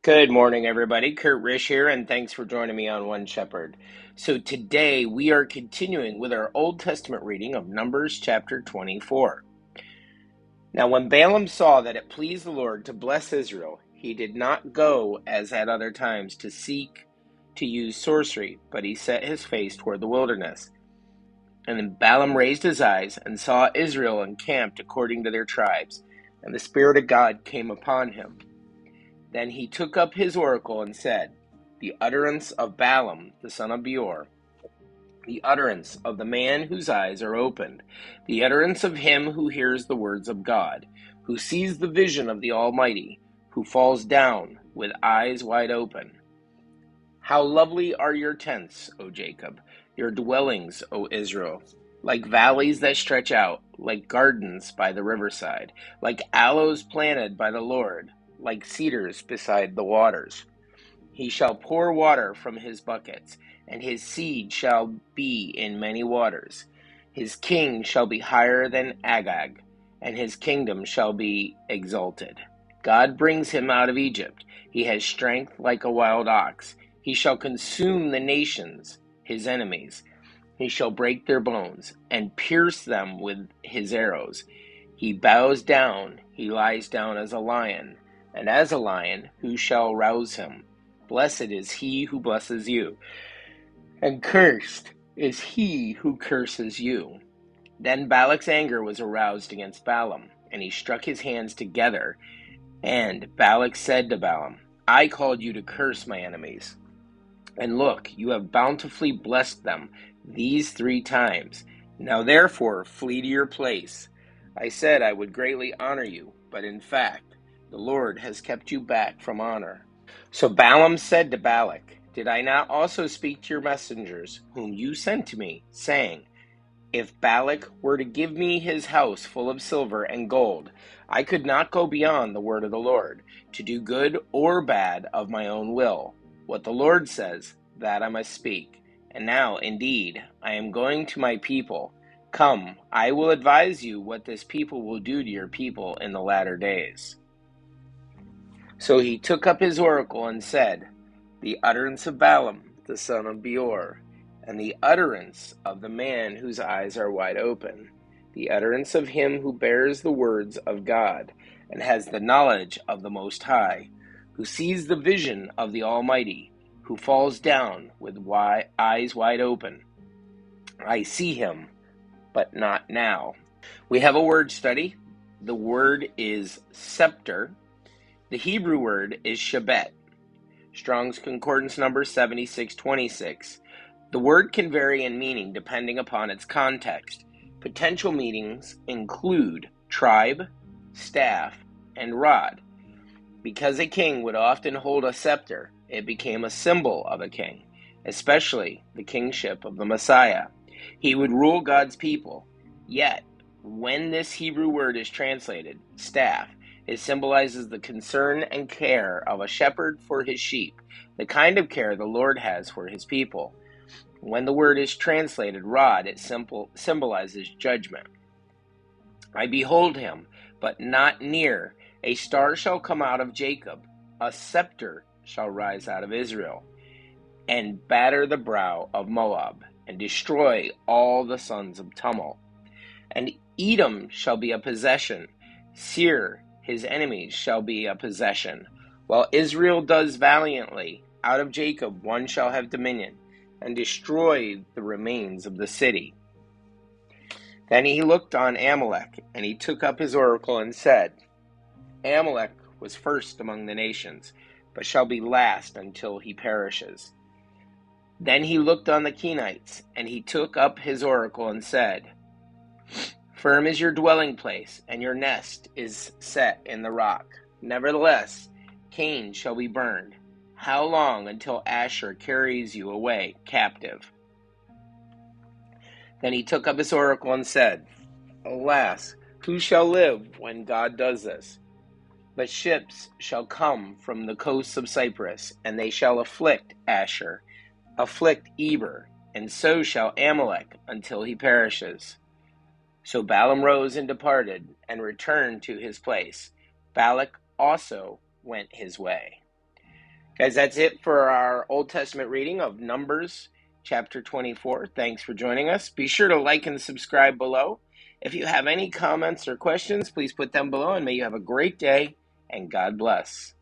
Good morning, everybody. Kurt Risch here, and thanks for joining me on One Shepherd. So today we are continuing with our Old Testament reading of Numbers chapter 24. Now, when Balaam saw that it pleased the Lord to bless Israel, he did not go as at other times to seek to use sorcery, but he set his face toward the wilderness. And then Balaam raised his eyes and saw Israel encamped according to their tribes, and the Spirit of God came upon him. Then he took up his oracle and said, The utterance of Balaam, the son of Beor, the utterance of the man whose eyes are opened, the utterance of him who hears the words of God, who sees the vision of the Almighty, who falls down with eyes wide open. How lovely are your tents, O Jacob, your dwellings, O Israel, like valleys that stretch out, like gardens by the riverside, like aloes planted by the Lord, like cedars beside the waters. He shall pour water from his buckets, and his seed shall be in many waters. His king shall be higher than Agag, and his kingdom shall be exalted. God brings him out of Egypt. He has strength like a wild ox. He shall consume the nations, his enemies. He shall break their bones, and pierce them with his arrows. He bows down, he lies down as a lion, and as a lion, who shall rouse him? Blessed is he who blesses you, and cursed is he who curses you. Then Balak's anger was aroused against Balaam, and he struck his hands together. And Balak said to Balaam, I called you to curse my enemies. And look, you have bountifully blessed them these 3 times. Now therefore flee to your place. I said I would greatly honor you, but in fact, the Lord has kept you back from honor. So Balaam said to Balak, Did I not also speak to your messengers, whom you sent to me, saying, If Balak were to give me his house full of silver and gold, I could not go beyond the word of the Lord, to do good or bad of my own will. What the Lord says, that I must speak. And now, indeed, I am going to my people. Come, I will advise you what this people will do to your people in the latter days. So he took up his oracle and said, The utterance of Balaam, the son of Beor, and the utterance of the man whose eyes are wide open, the utterance of him who bears the words of God, and has the knowledge of the Most High, who sees the vision of the Almighty, who falls down with eyes wide open. I see him, but not now. We have a word study. The word is scepter. The Hebrew word is shebet. Strong's Concordance number 7626. The word can vary in meaning depending upon its context. Potential meanings include tribe, staff, and rod. Because a king would often hold a scepter, it became a symbol of a king, especially the kingship of the Messiah. He would rule God's people. Yet, when this Hebrew word is translated, staff, it symbolizes the concern and care of a shepherd for his sheep, the kind of care the Lord has for his people. When the word is translated rod, it symbolizes judgment. I behold him, but not near. A star shall come out of Jacob, a scepter shall rise out of Israel, and batter the brow of Moab, and destroy all the sons of tumult. And Edom shall be a possession, Seir, his enemies, shall be a possession. While Israel does valiantly, out of Jacob one shall have dominion, and destroy the remains of the city. Then he looked on Amalek, and he took up his oracle and said, Amalek was first among the nations, but shall be last until he perishes. Then he looked on the Kenites, and he took up his oracle and said, Firm is your dwelling place, and your nest is set in the rock. Nevertheless, Cain shall be burned. How long until Asher carries you away captive? Then he took up his oracle and said, Alas, who shall live when God does this? But ships shall come from the coasts of Cyprus, and they shall afflict Asher, afflict Eber, and so shall Amalek until he perishes. So Balaam rose and departed, and returned to his place. Balak also went his way. Guys, that's it for our Old Testament reading of Numbers chapter 24. Thanks for joining us. Be sure to like and subscribe below. If you have any comments or questions, please put them below, and may you have a great day, and God bless.